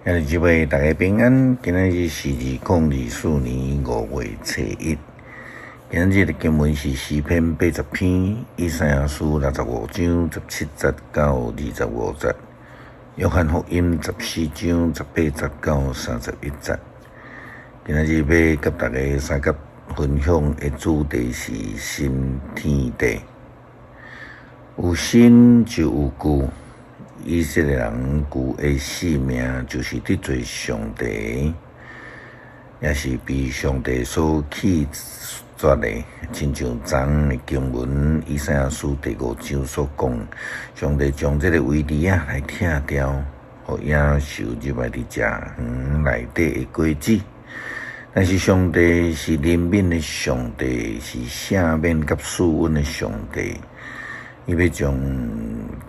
今日即位大家平安，今日是2024年5月初1。今日的经文是诗篇80篇，以赛亚书65章17节到25节，约翰福音14章18节到31节。今日要甲大家三甲分享的主题是新天地。有新就有旧。以色列人旧的使命就是得罪上帝，也是被上帝所弃绝的。亲像昨的经文以赛亚书第5章所讲，上帝将这个位置来拆掉，互野兽入来伫食园内底的果子。但是上帝是怜悯的上帝，是赦免甲赐恩的上帝。伊要将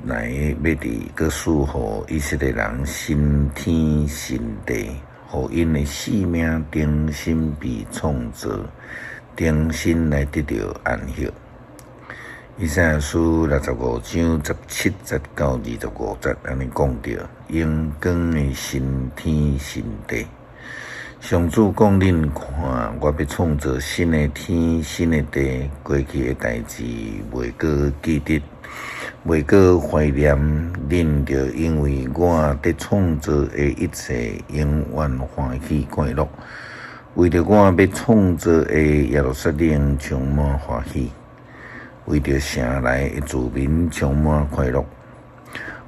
来要伫个赐予以色列人新天新地，互因的性命重新被创造，重新来得到安息。以赛亚书65章17节到25节，安尼讲到阳光的新天新地。上主讲：恁看，我要创造新的天、新的地，过去的代志袂过记得，袂过怀念。恁着因为我伫创造的一切，永远欢喜快乐。为着我要创造的耶路撒冷充满欢喜，为着城内的居民充满快乐。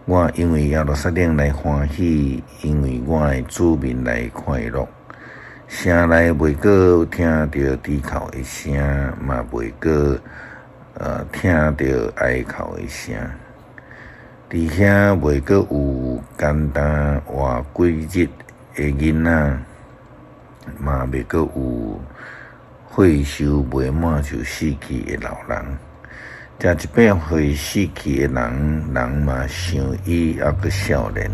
我因为耶路撒冷来欢喜，因为我的子民来快乐。城内袂过听到低哭的声，嘛袂过听到哀哭的声。伫遐袂过有简单活几日的囡仔，嘛袂过有岁寿未满就死去的老人。食一百岁死去的人，人嘛想伊还阁少年。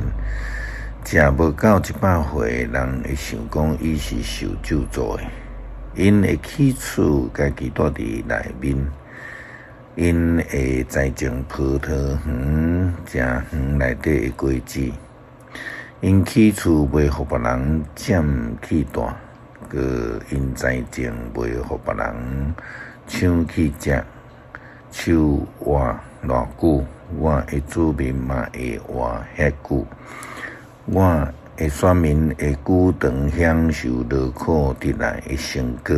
食无到100岁，人会想讲伊是受咒诅的。因会起厝家己住伫内面，因会栽种葡萄园，食园内底的果子。因起厝袂互别人占去住，佮因栽种袂互别人抢去食。手活偌久，我的子民嘛会活遐久。我的选民会久长享受劳苦得来的成果。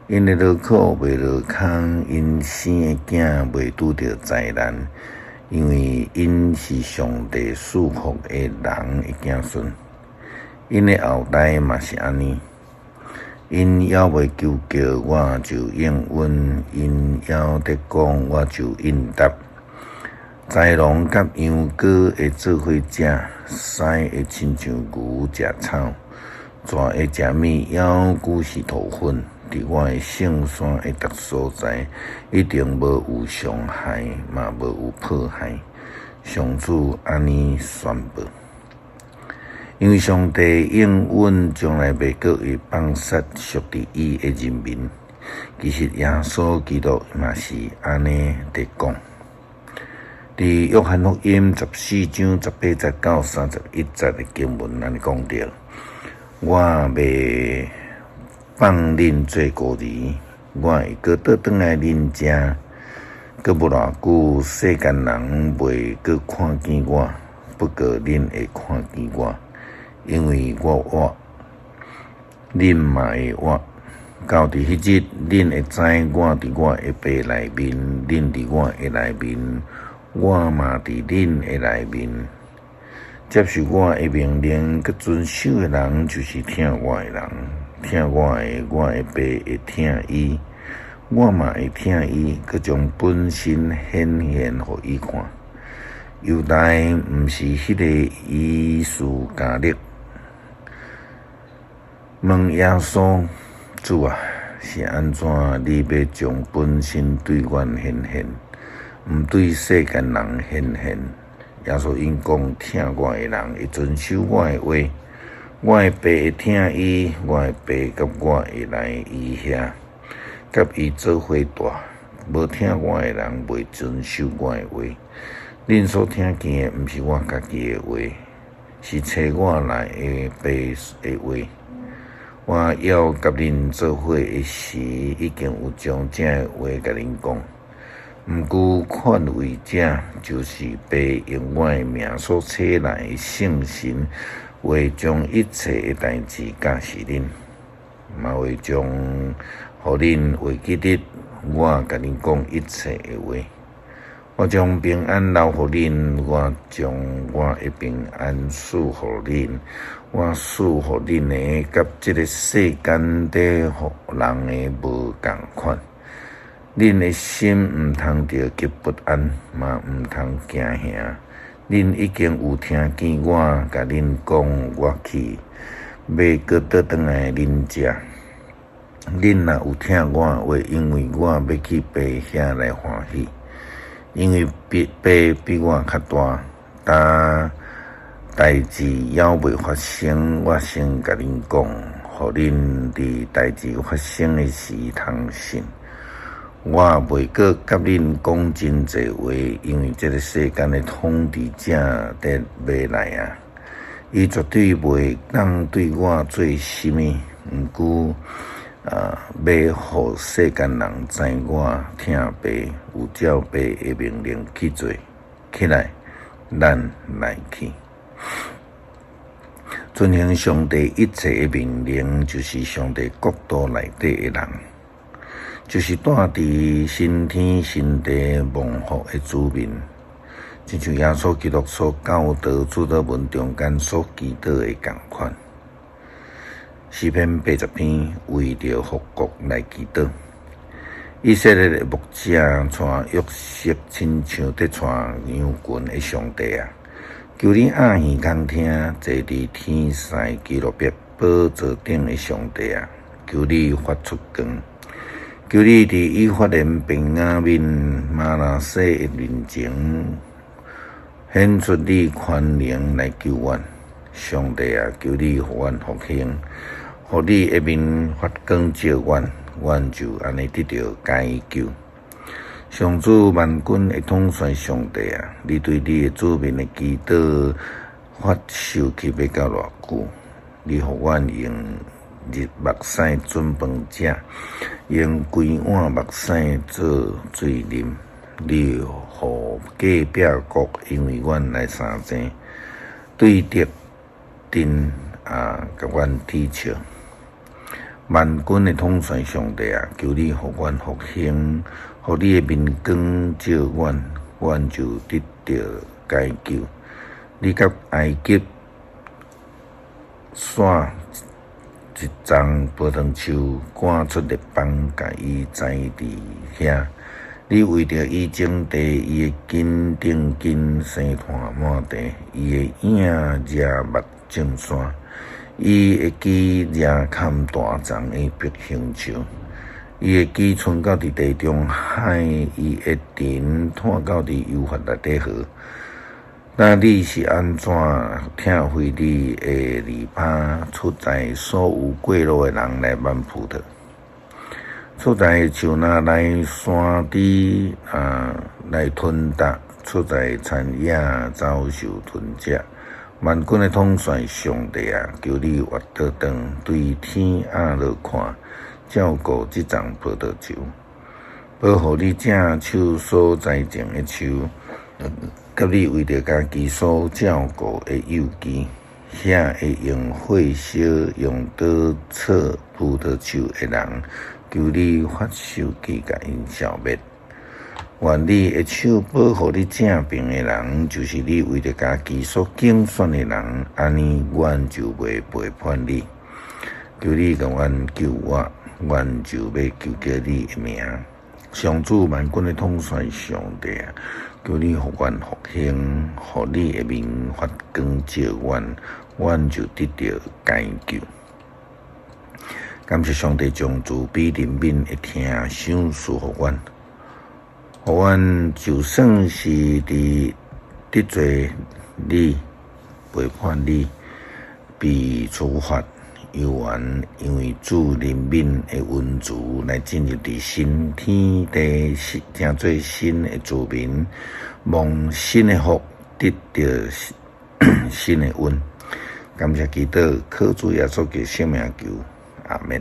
因的劳苦袂落空，因生的囝袂拄着灾难，因为因是上帝赐福的人的子孙。因的后代嘛是安尼。因还未求叫，我就应允；因还得讲，我就应答。豺狼甲羊羔会做伙食，狮会亲像牛食草，蛇会食米，妖龟是土粉。伫我的圣山的各所在，一定无有伤害，嘛无有迫害。上主安尼宣布。因为上帝应允将来袂过会放杀属伫伊的人民，其实耶稣基督嘛是安尼伫讲。伫约翰福音14章18节到31节的经文安尼讲到：我袂放恁做孤儿，我会搁倒转来恁遮。搁无偌久，世间人袂搁看见我，不过恁会看见我。因为我活，恁嘛会活。到伫迄日，恁会知我伫我的爸内面，恁伫我的内面，我嘛伫恁的内面。接受我的命令，佮遵守的人，就是听我的人。听我的，我的爸会听伊，我嘛会听伊，佮将本身显现互伊看。犹大毋是迄个以斯加勒。问耶稣：主啊，是安怎你要将本身对阮显现，毋对世间人显现？耶稣因讲：听我的人会遵守我的话，我的爸会听伊，我的爸甲我会来伊遐，甲伊做伙住。无听我的人袂遵守我的话。恁所听见的，毋是我家己的话，是找我来的爸的话。我要甲恁做伙的时，已经有将这个话甲恁讲。毋过劝慰者，就是爸用我的命所册内的圣神，会将一切的代志教示恁，嘛会将互恁会记得我甲恁讲一切的话。我将平安留互恁，我将我的平安赐互恁。我赐互恁的，甲这个世间底互人的无共款。恁的心毋通着急不安，嘛毋通惊吓。恁已经有听见我甲恁讲，我去要搁倒转来恁遮。恁若有听我话，因为我要去爸遐来欢喜。因为爸比我较大，代志还未发生，我先甲恁讲，互恁伫代志发生的时通信。我袂阁甲恁讲真济话，因为这个世间的统治者得要来啊，伊绝对袂当对我做什么。毋过要互世间人知我听爸有照爸的命令去做，起来，咱来去。遵行上帝一切的命令，就是上帝国度内底的人，就是住伫新天新地蒙福的子民，亲像耶稣基督所教导主祷文中间所祈祷的共款。诗篇80篇为着复国来祈祷。以色列的牧者带约瑟，亲像在带羊群的上帝啊！求你暗耳空听，坐伫天西基路伯宝座顶的上帝啊！求你发出光，求你伫以法莲便雅悯玛拿西的面前，显出你宽容来救阮。上帝啊，求你互阮复兴。互你的面发光照阮，阮就安尼得到解救。上主万军的统帅上帝啊，你对你的子民的祈祷发受去要到偌久？你互阮用日目屎准饭食，用规碗目屎做水啉。你互隔壁国因为阮来相争，对敌阵甲阮抵笑。万军的统帅上帝啊，求你互阮复兴，互你的面光照阮，阮就得到解救。你甲埃及线一丛葡萄树赶出列邦，甲伊栽伫遐。你为着伊种地，伊的根顶根生炭满地，伊的影惹目种山。伊会记惹砍大丛的碧形树，伊会记存到伫地中海，伊会田探到伫幼发内底河。那你是安怎听会你的篱笆，出在所有过路的人来漫步的？出在树林来山猪来吞踏，出在田野遭受吞食。万军的统帅上帝啊，求你活倒转，对天压落看，照顾这丛葡萄树，保护你正手所栽种的树，甲你为着家己所照顾的幼枝，遐会用火烧用刀插葡萄树的人，求你发手去甲因消灭。愿你的手保护你正边的人，就是你为着家己所竞选的人，安尼阮就袂背叛你。求你甲阮救我，阮就要求叫你的名。上主万军的统帅上帝啊，求你互阮复兴，互你的面发光照阮，阮就得到解救。感谢上帝将慈悲怜悯的听赏赐互阮。互阮就算是伫得罪你、背叛你、被处罚，犹原因为主怜悯的恩慈来进入伫新天地，成做新的子民，蒙新的福，得到新的恩。感谢基督，靠主耶稣基督圣名求，阿门。